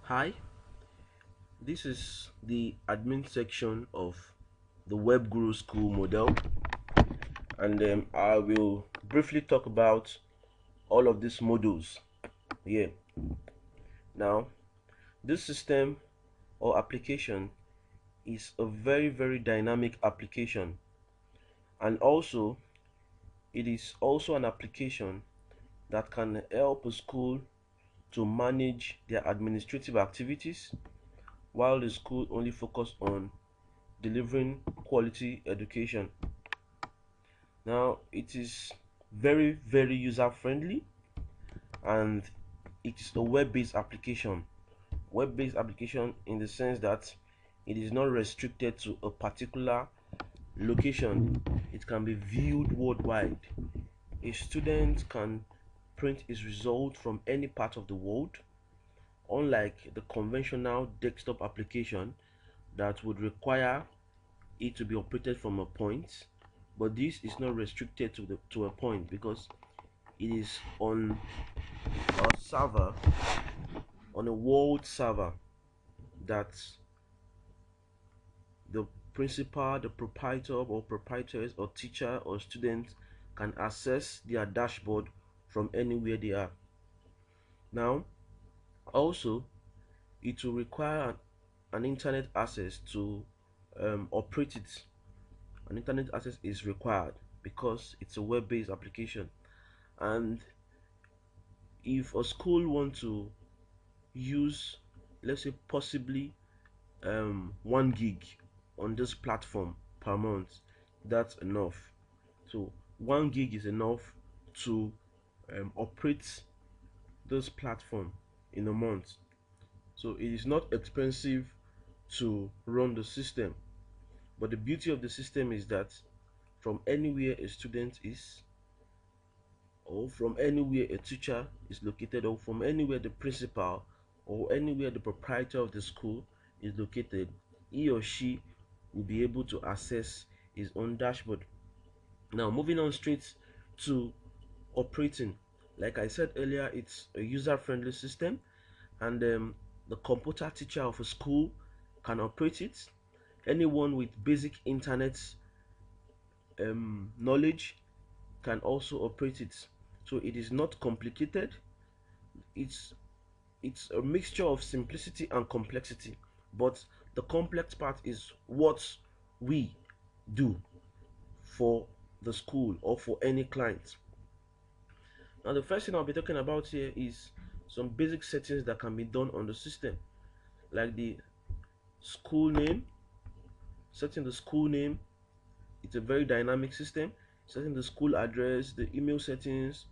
Hi, this is the admin section of the WebGuru School Model, and I will briefly talk about all of these modules here. Now, this system or application is a very dynamic application, and also it is also an application that can help a school to manage their administrative activities while the school only focus on delivering quality education. Now, it is very user friendly, and it is a web-based application. Web-based application in the sense that it is not restricted to a particular location. It can be viewed worldwide. A student can print his result from any part of the world, unlike the conventional desktop application that would require it to be operated from a point. But this is not restricted to a point because it is on a server, on a world server, that the principal, the proprietor or proprietors or teacher or student can access their dashboard from anywhere they are. Now, also, it will require an internet access to operate it. An internet access is required because it's a web-based application. And if a school want to use, let's say, possibly 1 gig on this platform per month, that's enough. So 1 gig is enough to operate this platform in a month. So it is not expensive to run the system, but the beauty of the system is that from anywhere a student is, or from anywhere a teacher is located, or from anywhere the principal or anywhere the proprietor of the school is located, he or she will be able to access his own dashboard. Now, moving on straight to operating. Like I said earlier, it's a user-friendly system, and the computer teacher of a school can operate it. Anyone with basic internet knowledge can also operate it. So it is not complicated. It's it's a mixture of simplicity and complexity, but the complex part is what we do for the school or for any client. Now, the first thing I'll be talking about here is some basic settings that can be done on the system, like the school name. Setting the school name, it's a very dynamic system. Setting the school address, the email settings,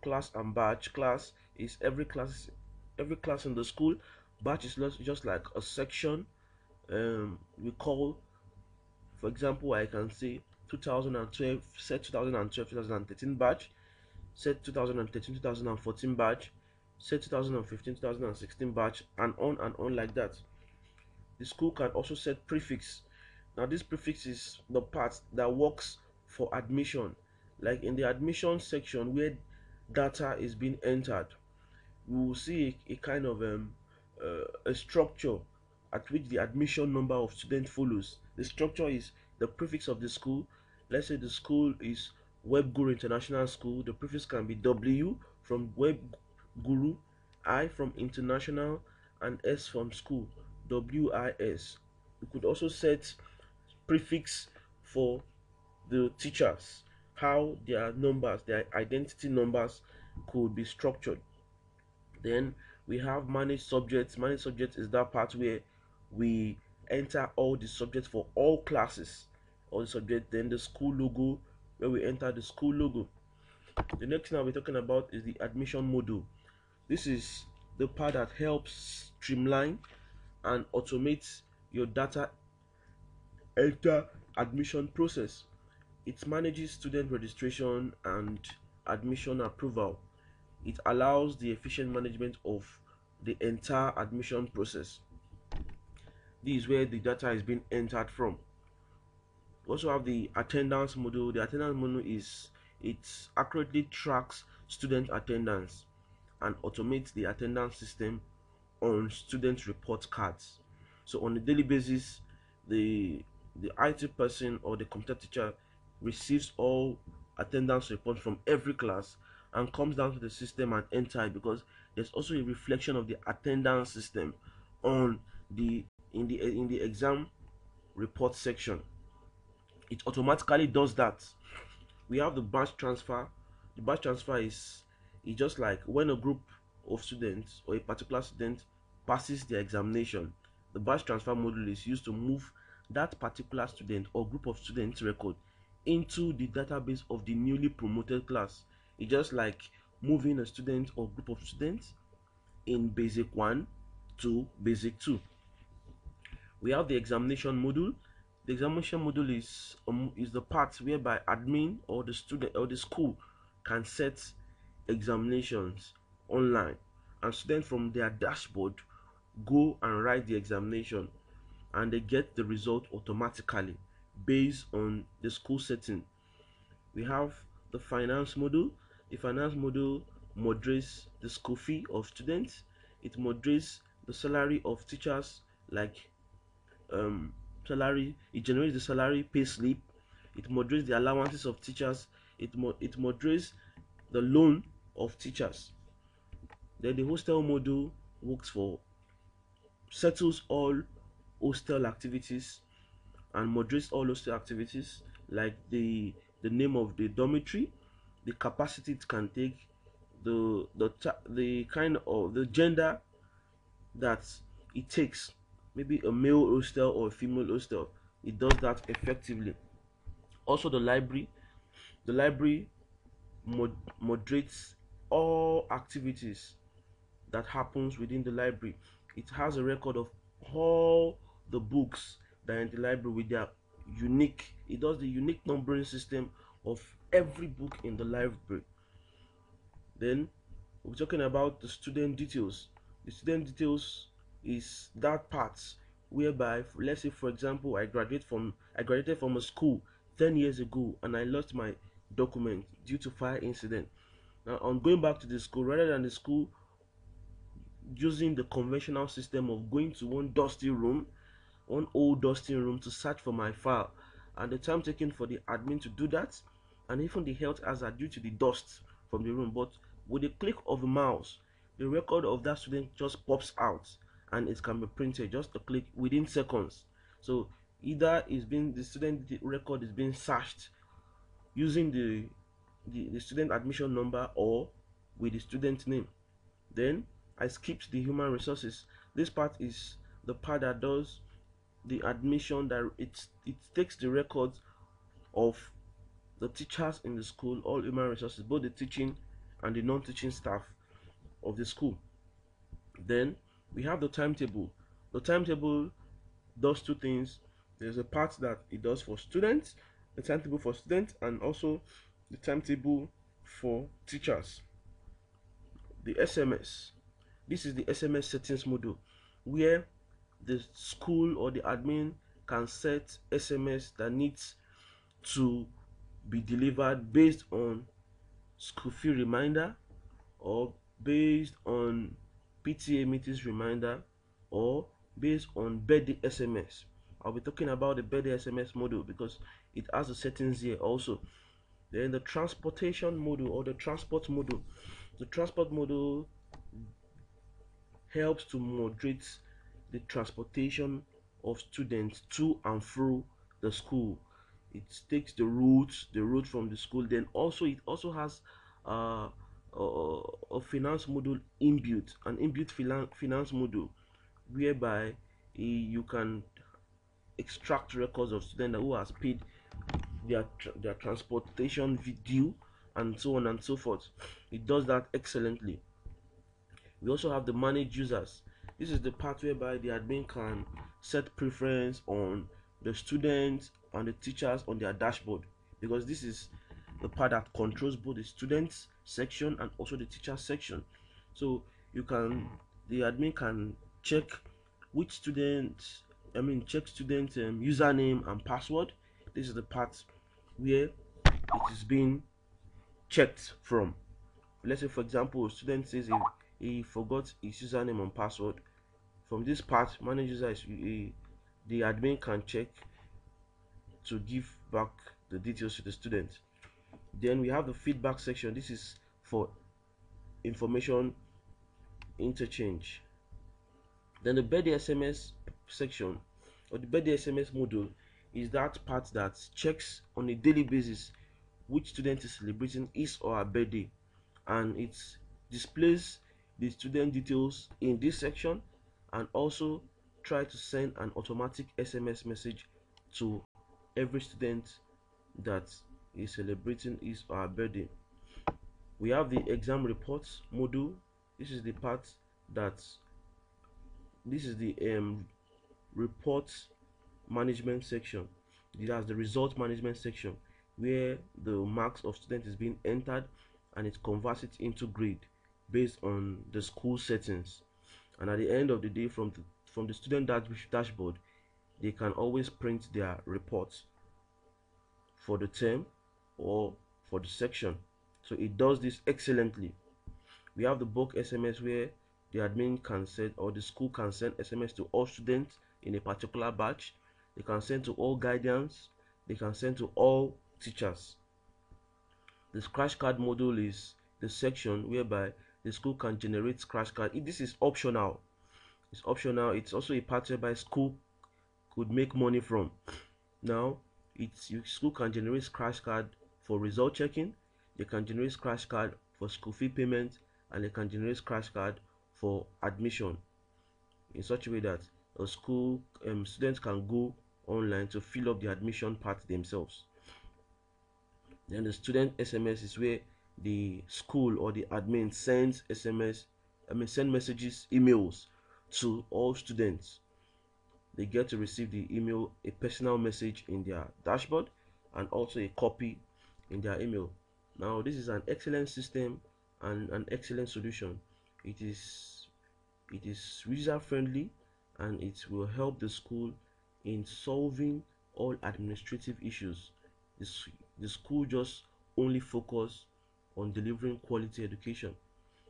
class and batch. Class is every class in the school. Batch is just like a section. We call, for example, I can say 2012, set 2012 2013 batch, set 2013 2014 batch, set 2015 2016 batch, and on like that. The school can also set prefix. Now, this prefix is the part that works for admission. Like in the admission section where data is being entered, we will see a kind of a structure at which the admission number of students follows. The structure is the prefix of the school. Let's say the school is WebGuru International School. The prefix can be W from WebGuru, I from International, and S from school. WIS. We could also set prefix for the teachers, how their numbers, their identity numbers could be structured. Then we have managed subjects. Managed subjects is that part where we enter all the subjects for all classes, all the subjects. Then the school logo, where we enter the school logo. The next thing I'll be talking about is the admission module. This is the part that helps streamline and automate your data enter admission process. It manages student registration and admission approval. It allows the efficient management of the entire admission process. This is where the data is being entered from. We also have the attendance module. The attendance module is, it accurately tracks student attendance and automates the attendance system on student report cards. So on a daily basis, the IT person or the computer teacher receives all attendance reports from every class and comes down to the system and enter it, because there's also a reflection of the attendance system on the in the exam report section. It automatically does that. We have the batch transfer. The batch transfer is just like when a group of students or a particular student passes the examination. The batch transfer module is used to move that particular student or group of students record into the database of the newly promoted class. It's just like moving a student or group of students in basic 1 to basic 2. We have the examination module. The examination module is the part whereby admin or the student or the school can set examinations online, and students from their dashboard go and write the examination, and they get the result automatically based on the school setting. We have the finance module. The finance module moderates the school fee of students. It moderates the salary of teachers, like um, salary. It generates the salary pay slip. It moderates the allowances of teachers. It moderates the loan of teachers. Then the hostel module works for settles all hostel activities and moderates all hostel activities, like the name of the dormitory, the capacity it can take, the kind of the gender that it takes, maybe a male hostel or a female hostel. It does that effectively. Also the library moderates all activities that happens within the library. It has a record of all the books that are in the library with their unique, it does the unique numbering system of every book in the library. Then we're talking about the student details. The student details is that part whereby, let's say for example, I graduated from a school 10 years ago and I lost my document due to fire incident. Now on going back to the school, rather than the school using the conventional system of going to one old dusty room to search for my file, and the time taken for the admin to do that, and even the health hazard due to the dust from the room. But with a click of a mouse, the record of that student just pops out and it can be printed just a click within seconds. So either the student record is being searched using the student admission number or with the student name. Then I skipped the human resources. This part is the part that does the admission, that it takes the records of the teachers in the school, all human resources, both the teaching and the non-teaching staff of the school. Then we have the timetable. The timetable does two things. There's a part that it does for students, the timetable for students, and also the timetable for teachers. The SMS. This is the SMS settings module where the school or the admin can set SMS that needs to be delivered based on school fee reminder, or based on PTA meetings reminder, or based on birthday SMS. I'll be talking about the birthday SMS module because it has the settings here also. Then the transportation module or the transport module. The transport module helps to moderate the transportation of students to and through the school. It takes the route from the school. Then also it also has a finance module inbuilt, an inbuilt finance module whereby you can extract records of students who has paid their transportation due and so on and so forth. It does that excellently. We also have the manage users. This is the part whereby the admin can set preference on the students and the teachers on their dashboard, because this is the part that controls both the students section and also the teacher section. So the admin can check which student, check student username and password. This is the part where it is being checked from. Let's say for example, a student says he forgot his username and password. From this part, manage user is the admin can check to give back the details to the student. Then we have the feedback section. This is for information interchange. Then the birthday SMS section, or the birthday SMS module, is that part that checks on a daily basis which student is celebrating his or her birthday, and it displays the student details in this section, and also try to send an automatic SMS message to every student that is celebrating his or her birthday. We have the exam reports module. This is the part that this is the report management section. That's the result management section, where the marks of student is being entered and it converts it into grade based on the school settings. And at the end of the day, from the student dashboard, they can always print their reports for the term or for the section. So it does this excellently. We have the bulk SMS, where the admin can send, or the school can send SMS to all students in a particular batch. They can send to all guardians. They can send to all teachers. The scratch card module is the section whereby the school can generate scratch card. This is optional. It's optional. It's also a part whereby school could make money from. Now, school can generate scratch card for result checking. They can generate scratch card for school fee payment, and they can generate scratch card for admission, in such a way that a school students can go online to fill up the admission part themselves. Then the student SMS is where the school or the admin sends send messages, emails to all students. They get to receive the email, a personal message in their dashboard, and also a copy in their email. Now, this is an excellent system and an excellent solution. It is user friendly, and it will help the school in solving all administrative issues. The school just only focus on delivering quality education.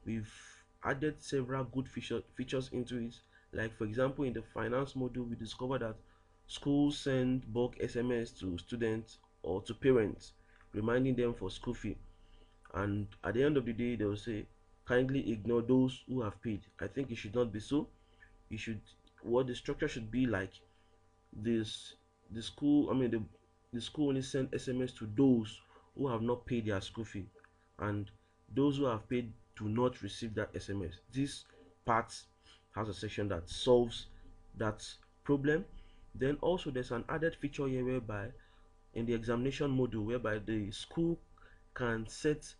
We've added several good features into it. Like, for example, in the finance module, we discovered that schools send bulk SMS to students or to parents, reminding them for school fee. And at the end of the day, they will say, kindly ignore those who have paid. I think it should not be so. It should, what the structure should be like, this the school, the school only send SMS to those who have not paid their school fee, and those who have paid do not receive that SMS. This part has a section that solves that problem. Then also there's an added feature here whereby in the examination module, whereby the school can set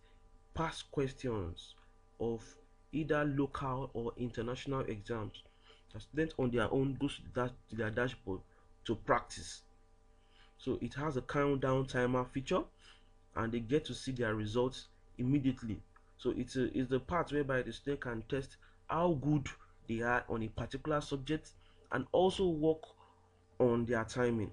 past questions of either local or international exams. The students on their own goes to their dashboard to practice. So it has a countdown timer feature, and they get to see their results immediately. So it's the part whereby the student can test how good they are on a particular subject, and also work on their timing.